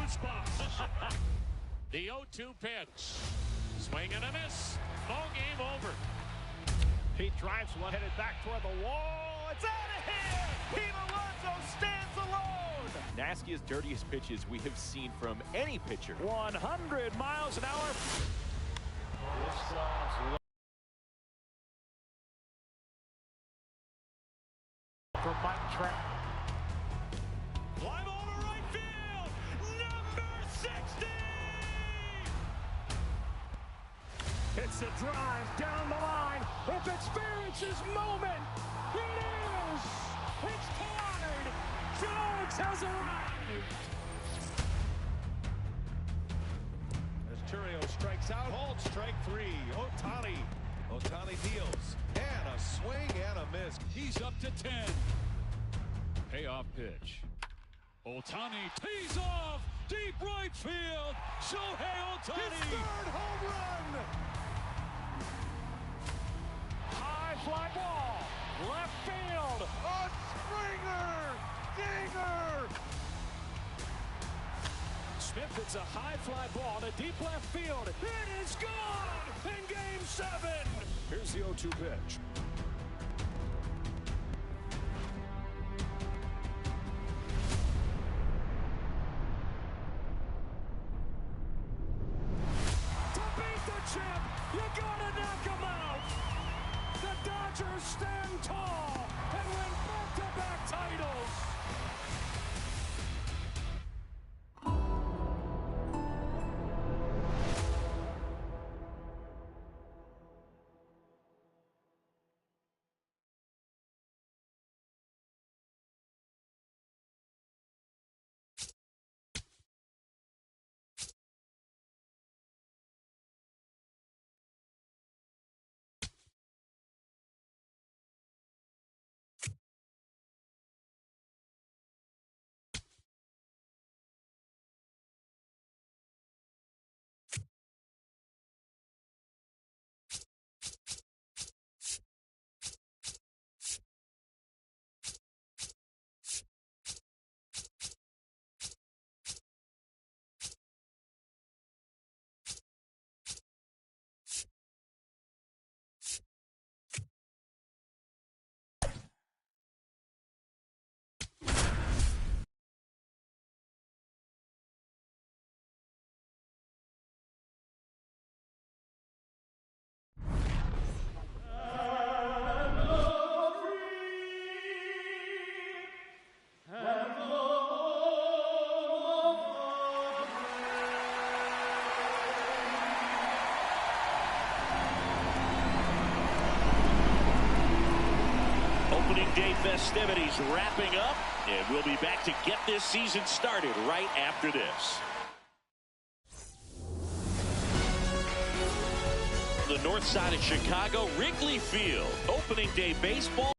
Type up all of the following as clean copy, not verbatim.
goosebumps. The 0-2 pitch. Swing and a miss. Ball game over. He drives one, headed back toward the wall. It's out of here. Pete Alonso stands alone. Nastiest, dirtiest pitches we have seen from any pitcher. 100 miles an hour. From Mike Trout. Fly ball to right field. Number 60. It's a drive down the line. If it's Ferenz's moment, it is. It's tied. Jones has arrived. As Turio strikes out, hold strike three. Ohtani deals. And a swing and a miss. He's up to 10. Payoff pitch. Ohtani tees off. Deep right field. Shohei Ohtani. His third home run. High fly ball. Left field. A Springer. Dinger. Smith hits a high fly ball to deep left field. It is gone in Game 7. Here's the 0-2 pitch. To beat the champ, you gotta knock him out. The Dodgers stand tall and win back-to-back titles. Day festivities wrapping up, and we'll be back to get this season started right after this. The north side of Chicago, Wrigley Field, opening day baseball.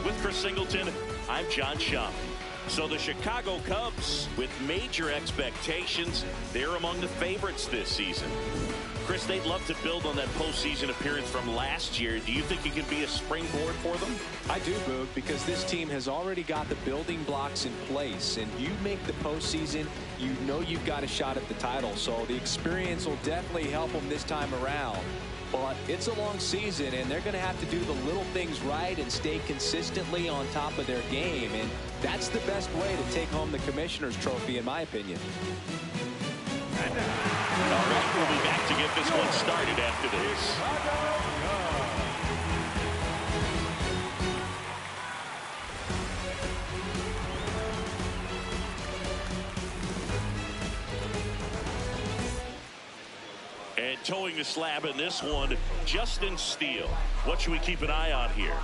With Chris Singleton, I'm John Schaub. So the Chicago Cubs, with major expectations, they're among the favorites this season. Chris, they'd love to build on that postseason appearance from last year. Do you think it could be a springboard for them? I do, Boog, because this team has already got the building blocks in place, and you make the postseason, you know you've got a shot at the title. So the experience will definitely help them this time around. But it's a long season, and they're going to have to do the little things right and stay consistently on top of their game. And that's the best way to take home the Commissioner's Trophy, in my opinion. All right, we'll be back to get this one started after this. And towing the slab in this one, Justin Steele. What should we keep an eye on here?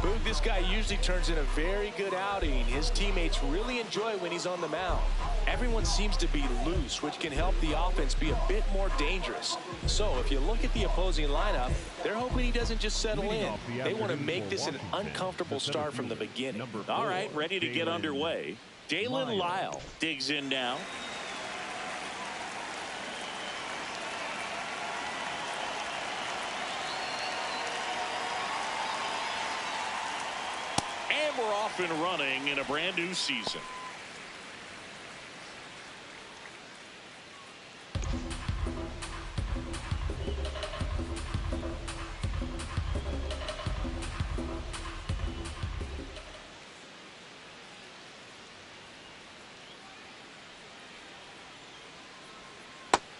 Boog, this guy usually turns in a very good outing. His teammates really enjoy when he's on the mound. Everyone seems to be loose, which can help the offense be a bit more dangerous. So if you look at the opposing lineup, they're hoping he doesn't just settle in. They want to make this an uncomfortable start from the beginning. All right, ready to get underway. Dalen Lyle digs in now. And we're off and running in a brand new season.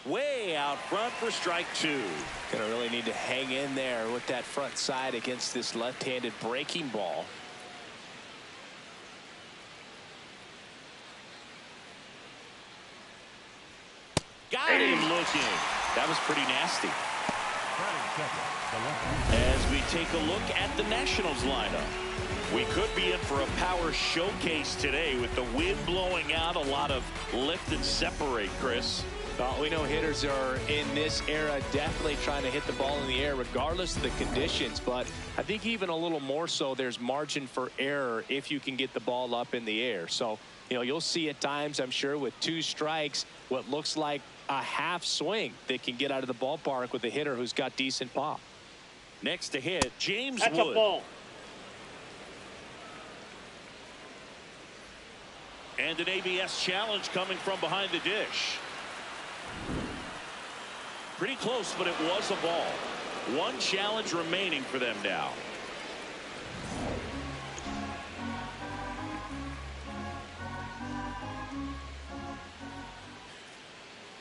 Way out front for strike two. Gonna really need to hang in there with that front side against this left-handed breaking ball. Got him looking. That was pretty nasty. As we take a look at the Nationals lineup, we could be in for a power showcase today with the wind blowing out, a lot of lift and separate, Chris. Well, we know hitters are in this era definitely trying to hit the ball in the air regardless of the conditions, but I think even a little more so there's margin for error if you can get the ball up in the air. So, you know, you'll see at times, I'm sure, with 2 strikes, what looks like a half swing that can get out of the ballpark with a hitter who's got decent pop. Next to hit, James That's Wood. a ball. And an ABS challenge coming from behind the dish. Pretty close, but it was a ball. 1 challenge remaining for them now.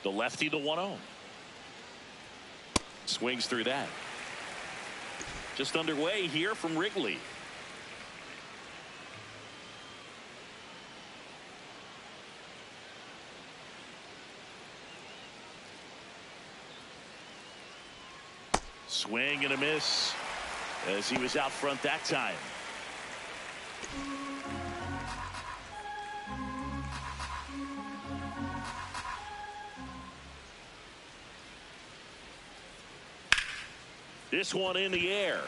The lefty, the 1-0. Swings through that. Just underway here from Wrigley. Swing and a miss as he was out front that time. This one in the air.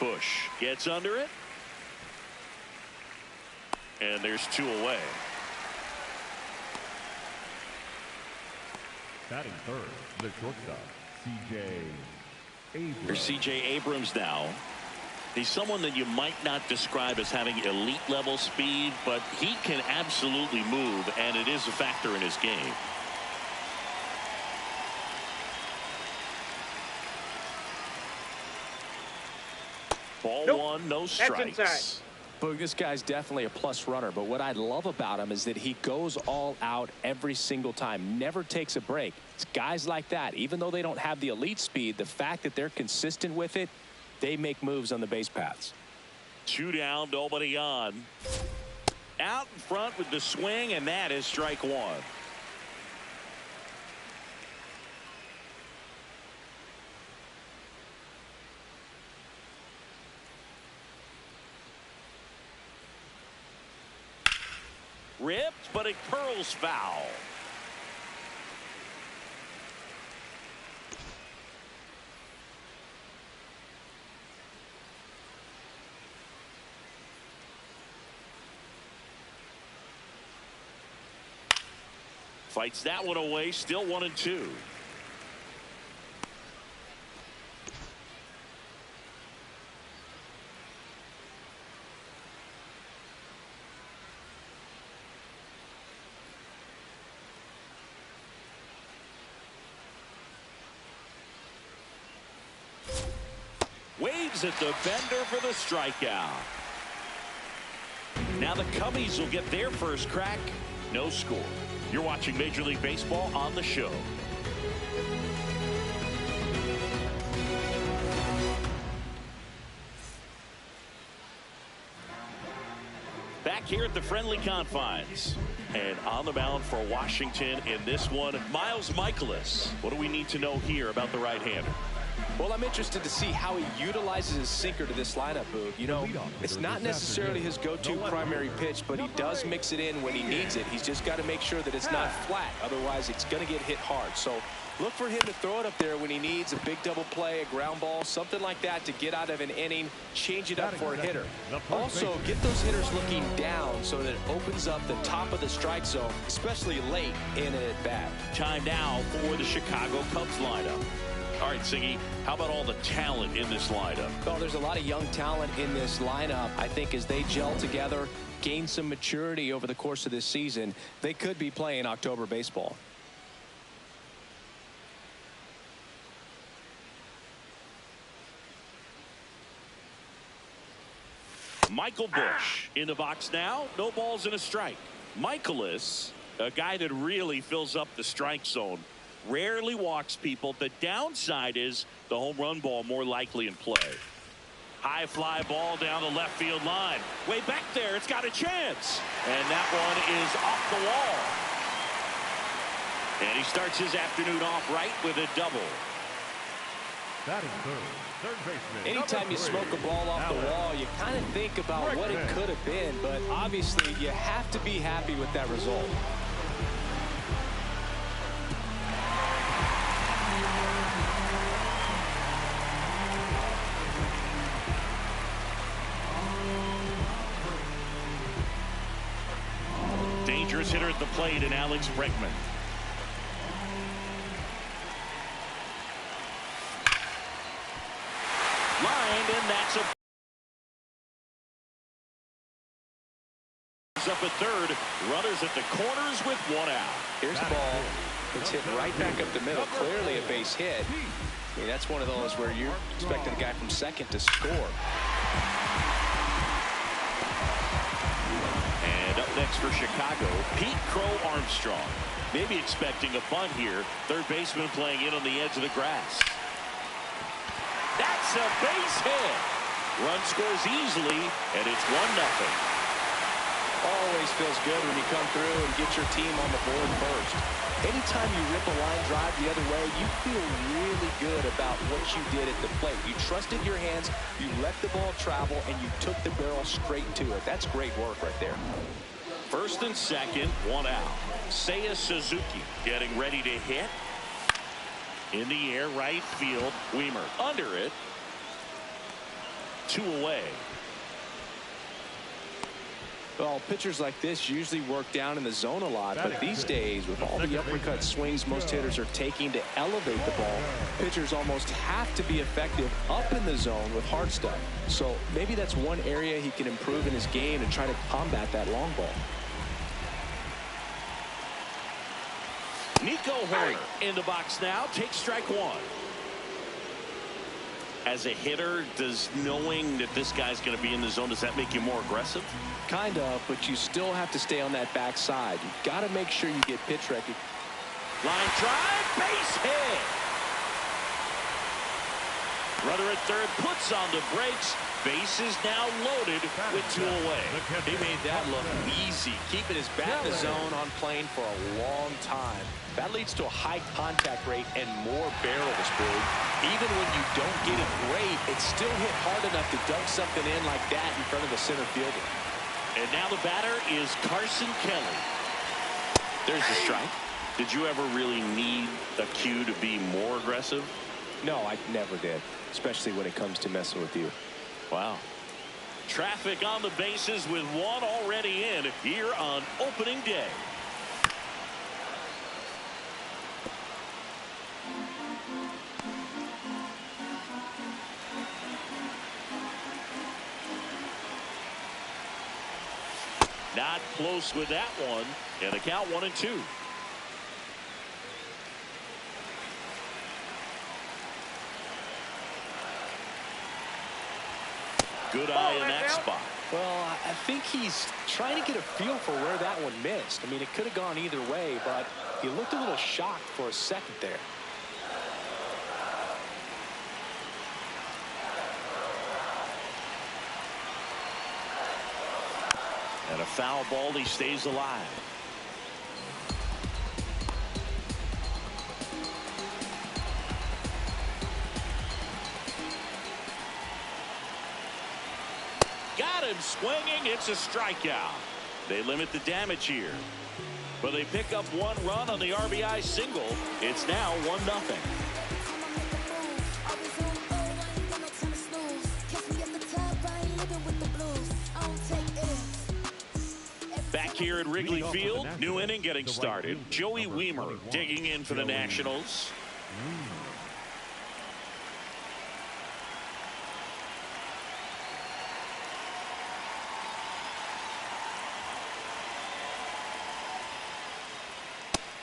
Bush gets under it. And there's 2 away. Batting third, the shortstop, C.J. Abrams. There's C.J. Abrams now. He's someone that you might not describe as having elite level speed, but he can absolutely move, and it is a factor in his game. Ball 1, no strikes. Boog, this guy's definitely a plus runner, but what I love about him is that he goes all out every single time, never takes a break. It's guys like that, even though they don't have the elite speed, the fact that they're consistent with it, they make moves on the base paths. 2 down, nobody on. Out in front with the swing, and that is strike 1. Ripped, but it curls foul. Fights that one away, still 1-2. Waves at the bender for the strikeout. Now the Cubbies will get their first crack. No score. You're watching Major League Baseball on the show. Back here at the friendly confines. And on the mound for Washington in this one, Miles Mikolas. What do we need to know here about the right-hander? Well, I'm interested to see how he utilizes his sinker to this lineup, Boog. You know, it's not necessarily his go-to primary pitch, but he does mix it in when he needs it. He's just got to make sure that it's not flat. Otherwise, it's going to get hit hard. So look for him to throw it up there when he needs a big double play, a ground ball, something like that to get out of an inning, change it up for a hitter. Also, get those hitters looking down so that it opens up the top of the strike zone, especially late in an at-bat. Time now for the Chicago Cubs lineup. All All right, Siggy, how about all the talent in this lineup? Well, there's a lot of young talent in this lineup. I think as they gel together, gain some maturity over the course of this season, they could be playing October baseball. Michael Busch in the box now. No balls and a strike. Michaelis, a guy that really fills up the strike zone, rarely walks people. The downside is the home run ball more likely in play. High fly ball down the left field line. Way back there. It's got a chance. And that one is off the wall. And he starts his afternoon off right with a double. That is third baseman. Anytime you smoke a ball off the wall, you kind of think about what it could have been, but obviously you have to be happy with that result. Dangerous hitter at the plate in Alex Bregman. Lined, and that's a up at third. Runners at the corners with one out. Here's the ball. It's hit right back up the middle. Clearly a base hit. I mean, that's one of those where you're expecting the guy from second to score. And up next for Chicago, Pete Crow Armstrong. Maybe expecting a bunt here. Third baseman playing in on the edge of the grass. That's a base hit. Run scores easily, and it's 1-0. Always feels good when you come through and get your team on the board first. Anytime you rip a line drive the other way, you feel really good about what you did at the plate. You trusted your hands, you let the ball travel, and you took the barrel straight to it. That's great work right there. First and second, one out. Seiya Suzuki getting ready to hit. In the air, right field. Weimer under it. 2 away. Well, pitchers like this usually work down in the zone a lot, but these days, with all the uppercut swings most hitters are taking to elevate the ball, pitchers almost have to be effective up in the zone with hard stuff. So maybe that's one area he can improve in his game and try to combat that long ball. Nico Hoerner in the box now. Takes strike one. As a hitter, does knowing that this guy's going to be in the zone, does that make you more aggressive? Kind of, but you still have to stay on that backside. You've got to make sure you get pitch recognition. Line drive, base hit. Runner at third puts on the brakes. Base is now loaded with 2 away. He made that look easy, keeping his bat in the zone on plane for a long time. That leads to a high contact rate and more barrels, Boog. Even when you don't get it great, it's still hit hard enough to dunk something in like that in front of the center fielder. And now the batter is Carson Kelly. There's the strike. Did you ever really need a cue to be more aggressive? No, I never did, especially when it comes to messing with you. Wow. Traffic on the bases with one already in here on opening day. Not close with that one, and a count 1-2. Good eye in that spot. Well, I think he's trying to get a feel for where that one missed. I mean, it could have gone either way, but he looked a little shocked for a second there. And a foul ball, he stays alive. Got him swinging. It's a strikeout. They limit the damage here. But they pick up 1 run on the RBI single. It's now 1-0. Back here at Wrigley Field, new inning getting started. Joey Weimer digging in for the Nationals.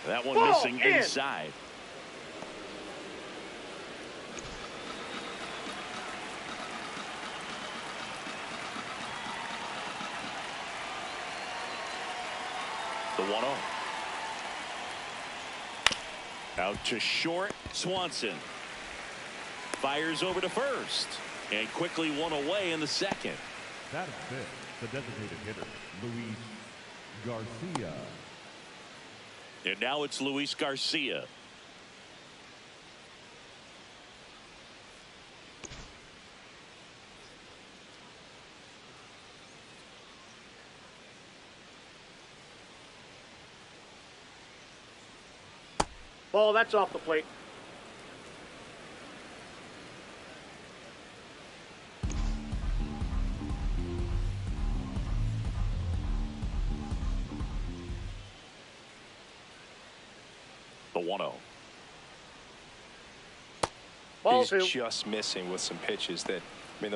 That one missing inside. The 1-0. Out to short. Swanson fires over to first and quickly one away in the second. That is it. The designated hitter, Luis Garcia. And now it's Luis Garcia. Ball, that's off the plate. The 1-0. He's just missing with some pitches that, I mean,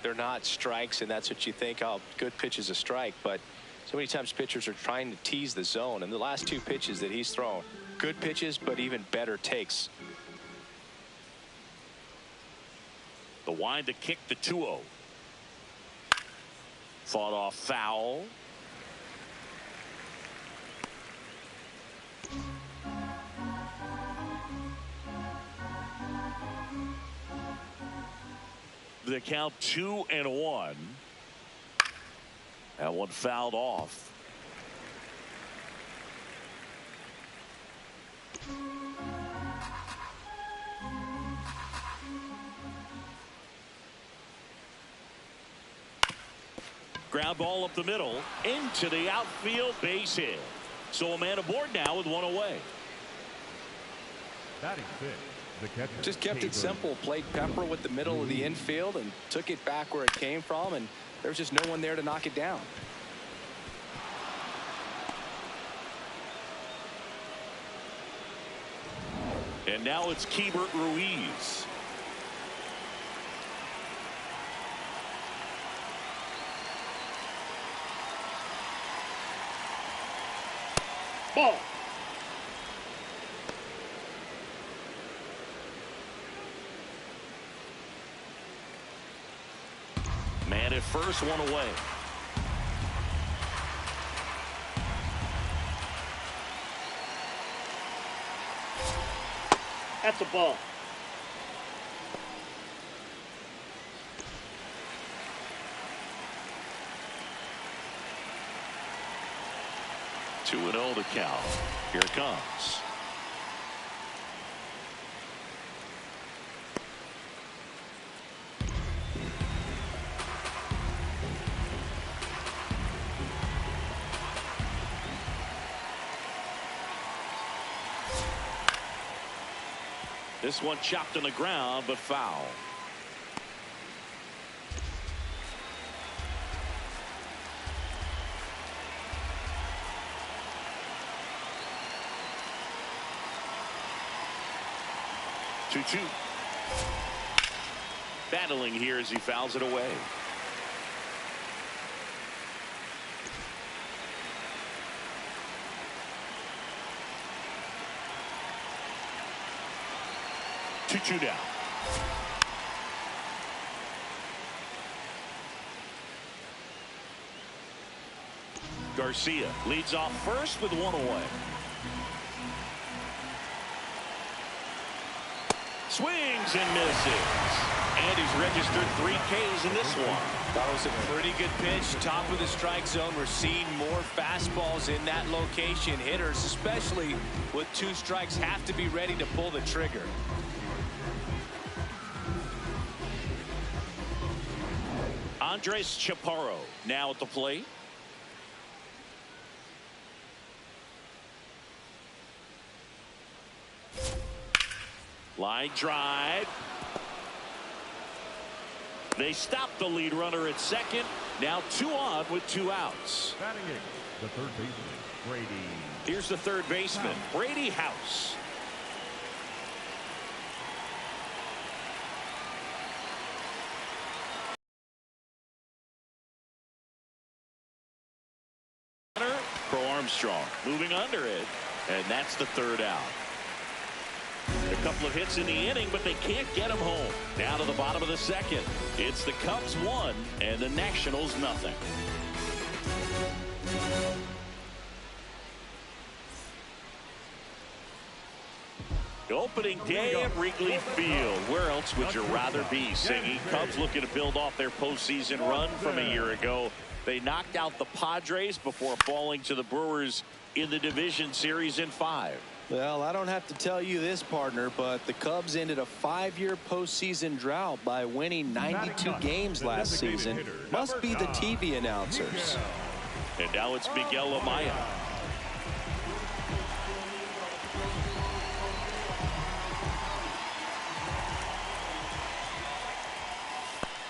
they're not strikes, and that's what you think, oh, good pitch is a strike, but so many times pitchers are trying to tease the zone, and the last two pitches that he's thrown, good pitches, but even better takes. The wind to kick the 2-0. Fought off foul. The count 2-1. That one fouled off. Ground ball up the middle into the outfield, base hit. So a man aboard now with one away. Batting fifth, the catcher. Just kept it simple. Played Pepper with the middle of the infield and took it back where it came from, and there was just no one there to knock it down. And now it's Keibert Ruiz. Ball. Man at first, one away. That's a ball. Two and 0 the count. Here it comes. This one chopped on the ground, but foul. Two. Battling here as he fouls it away. Two down. Garcia leads off first with one away. Swings and misses. And he's registered 3 Ks in this one. That was a pretty good pitch. Top of the strike zone. We're seeing more fastballs in that location. Hitters, especially with 2 strikes, have to be ready to pull the trigger. Andres Chaparro now at the plate. Line drive. They stop the lead runner at second. Now 2 on with 2 outs. Batting eighth, the third baseman, Brady. Here's the third baseman, Brady House. For Armstrong, moving under it. And that's the third out. A couple of hits in the inning, but they can't get him home. Now to the bottom of the second. It's the Cubs 1 and the Nationals nothing. Opening day at Wrigley Field. Where else would you rather be, Siggy? Cubs looking to build off their postseason run from a year ago. They knocked out the Padres before falling to the Brewers in the division series in 5. Well, I don't have to tell you this, partner, but the Cubs ended a 5-year postseason drought by winning 92 games last season. Must be the TV announcers. And now it's Miguel Amaya.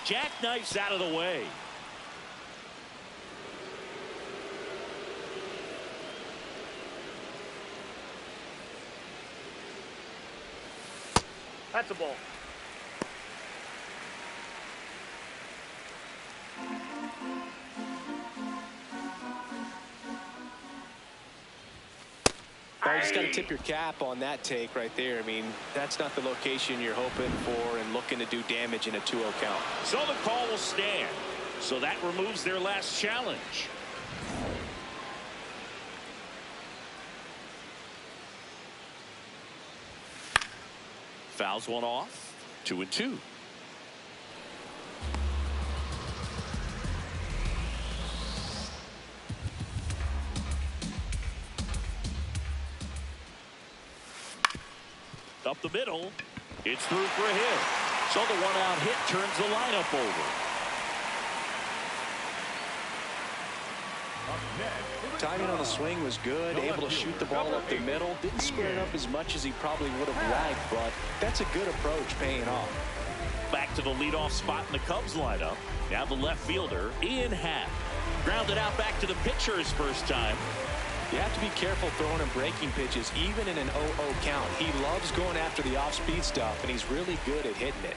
Jackknifes out of the way. That's a ball. You just got to tip your cap on that take right there. I mean, that's not the location you're hoping for and looking to do damage in a 2-0 count. So the call will stand. So that removes their last challenge. Fouls one off. 2-2. Up the middle. It's through for a hit. So the one-out hit turns the lineup over. Timing on the swing was good. Able to shoot the ball up the middle. Didn't square it up as much as he probably would have liked, but that's a good approach paying off. Back to the leadoff spot in the Cubs lineup. Now the left fielder, Ian Happ. Grounded out back to the pitcher his first time. You have to be careful throwing him breaking pitches, even in an 0-0 count. He loves going after the off-speed stuff, and he's really good at hitting it.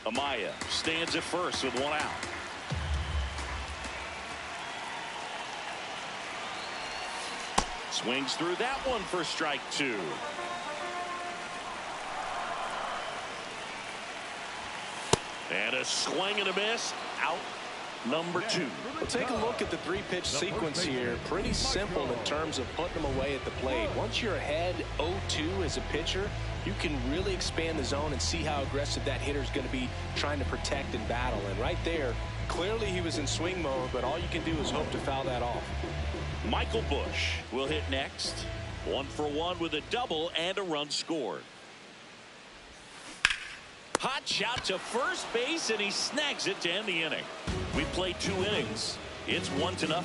Amaya stands at first with one out. Swings through that one for strike 2. And a swing and a miss. Out number 2. Well, take a look at the 3-pitch sequence here. Pretty simple in terms of putting them away at the plate. Once you're ahead 0-2 as a pitcher, you can really expand the zone and see how aggressive that hitter is going to be trying to protect and battle. And right there, clearly he was in swing mode, but all you can do is hope to foul that off. Michael Busch will hit next. 1 for 1 with a double and a run scored. Hot shot to first base, and he snags it to end the inning. We played 2 innings. It's 1-0.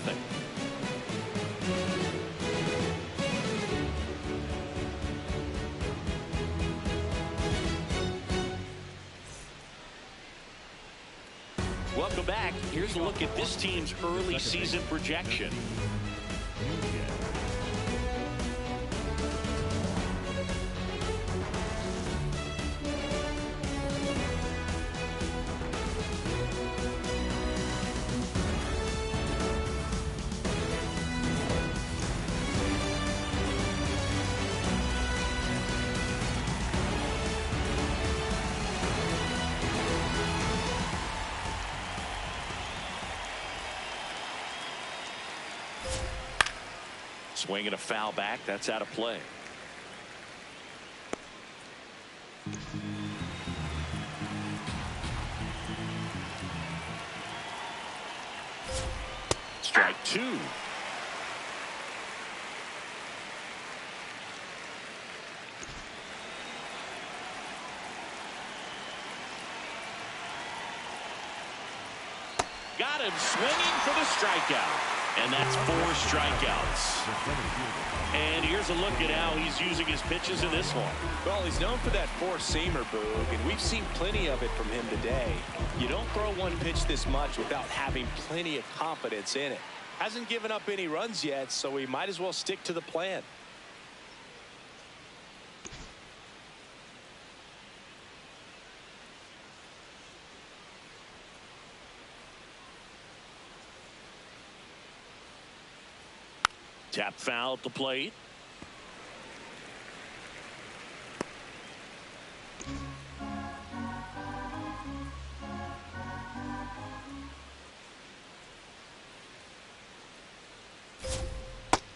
Welcome back. Here's a look at this team's early season projection. Swing and a foul back. That's out of play. Strike 2. Got him swinging for the strikeout. And that's 4 strikeouts. And here's a look at how he's using his pitches in this one. Well, he's known for that 4-seamer, Boog, and we've seen plenty of it from him today. You don't throw one pitch this much without having plenty of confidence in it. Hasn't given up any runs yet, so we might as well stick to the plan. Tap foul at the plate.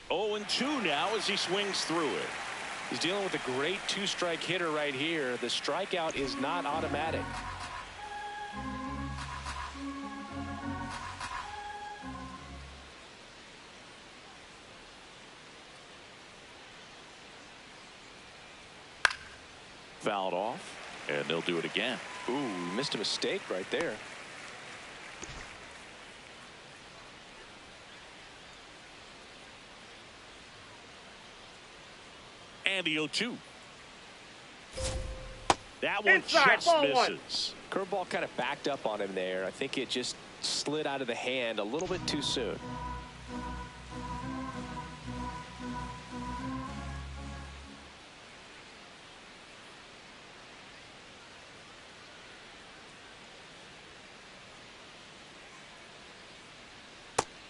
Oh, and 2 now as he swings through it. He's dealing with a great 2-strike hitter right here. The strikeout is not automatic. Fouled off, and they'll do it again. Ooh, missed a mistake right there. And the 0-2. That one just misses. Curveball kind of backed up on him there. I think it just slid out of the hand a little bit too soon.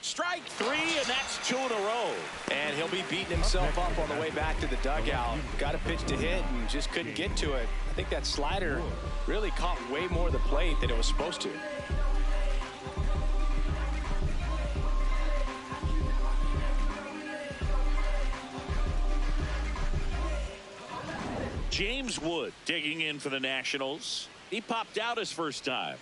Strike 3, and that's 2 in a row. And he'll be beating himself up on the way back to the dugout. Got a pitch to hit and just couldn't get to it. I think that slider really caught way more of the plate than it was supposed to. James Wood digging in for the Nationals. He popped out his first time.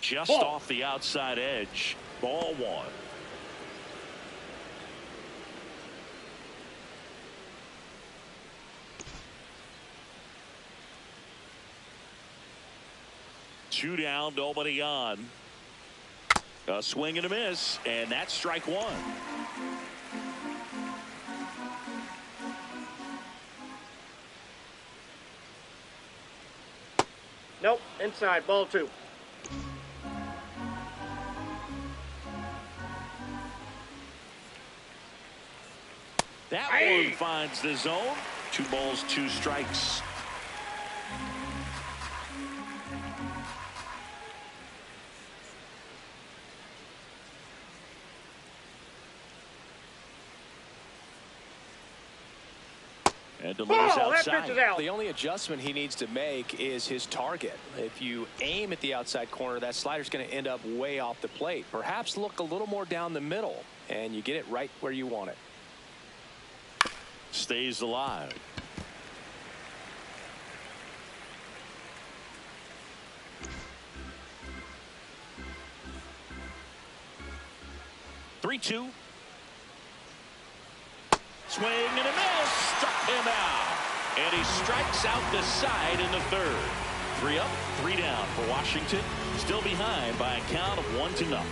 Just off the outside edge. Ball 1. Two down, nobody on. A swing and a miss, and that's strike 1. Nope, inside, ball 2. That one finds the zone. 2 balls, 2 strikes. And delivers outside. The only adjustment he needs to make is his target. If you aim at the outside corner, that slider's going to end up way off the plate. Perhaps look a little more down the middle, and you get it right where you want it. Stays alive. Three-two. Swing and a miss. Struck him out. And he strikes out the side in the 3rd. 3 up, 3 down for Washington. Still behind by a count of 1-0.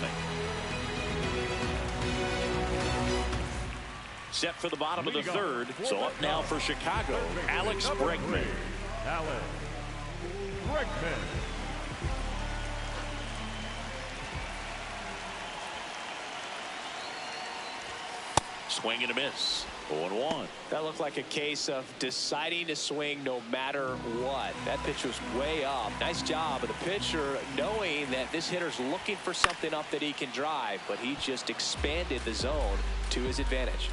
Set for the bottom of the 3rd. So up now for Chicago, Alex Bregman. Alex Bregman. Swing and a miss. 0-1. That looked like a case of deciding to swing no matter what. That pitch was way up. Nice job of the pitcher knowing that this hitter's looking for something up that he can drive, but he just expanded the zone to his advantage.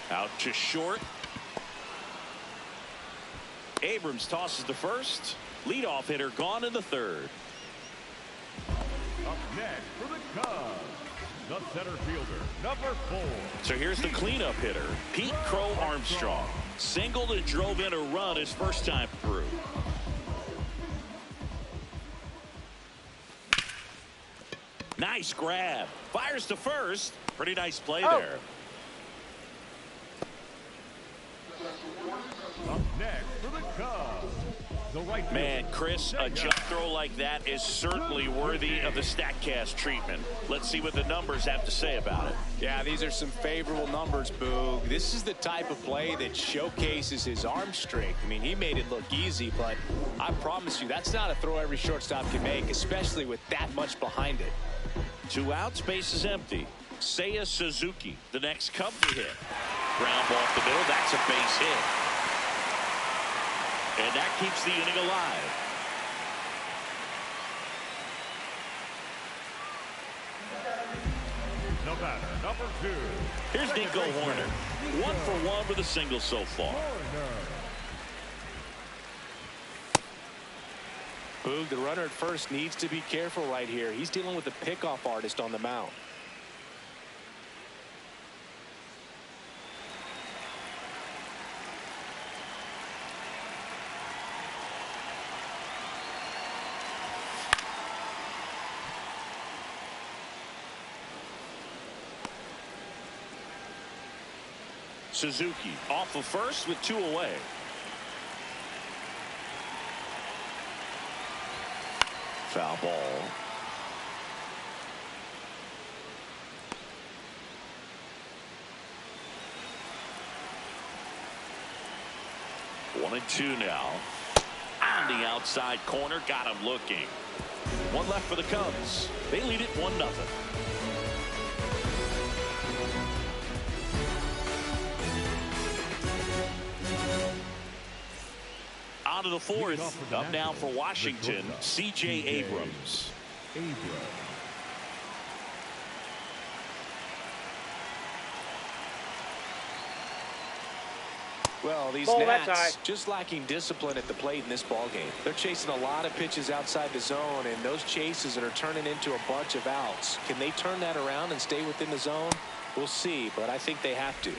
Out to short. Abrams tosses to first. Leadoff hitter gone in the 3rd. Up next for the Cubs, the center fielder, number 4. So here's the cleanup hitter, Pete Crow Armstrong. Singled and drove in a run his first time through. Nice grab. Fires to first. Pretty nice play there. Up next for the Cubs, the right fielder. Man, Chris, a jump throw like that is certainly worthy of the StatCast treatment. Let's see what the numbers have to say about it. Yeah, these are some favorable numbers, Boog. This is the type of play that showcases his arm strength. I mean, he made it look easy, but I promise you, that's not a throw every shortstop can make, especially with that much behind it. 2 outs, base is empty. Seiya Suzuki, the next Cub to hit. Ground ball up the middle. That's a base hit. And that keeps the inning alive. No batter, number 2. Here's Nico Hoerner. 1 for 1 with a single so far. Boog, the runner at first needs to be careful right here. He's dealing with a pickoff artist on the mound. Suzuki off of first with 2 away. Foul ball. One and 2 now. On the outside corner, got him looking. 1 left for the Cubs. They lead it 1-0. On to the 4th. Up now for Washington, C.J. Abrams. Well, these Nats just lacking discipline at the plate in this ball game. They're chasing a lot of pitches outside the zone, and those chases are turning into a bunch of outs. Can they turn that around and stay within the zone? We'll see, but I think they have to.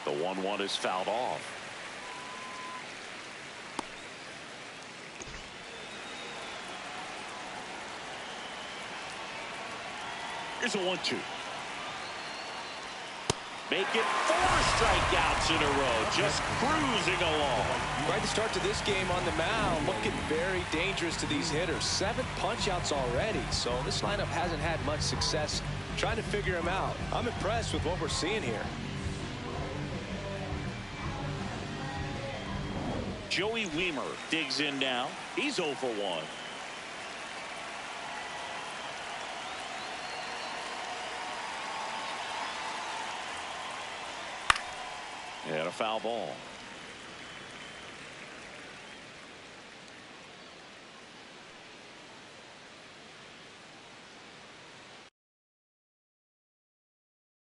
The 1-1 is fouled off. Here's a 1-2. Make it 4 strikeouts in a row, just cruising along. Right to start to this game on the mound, looking very dangerous to these hitters. 7 punch-outs already, so this lineup hasn't had much success trying to figure him out. I'm impressed with what we're seeing here. Joey Wiemer digs in now. He's 0 for 1. And a foul ball.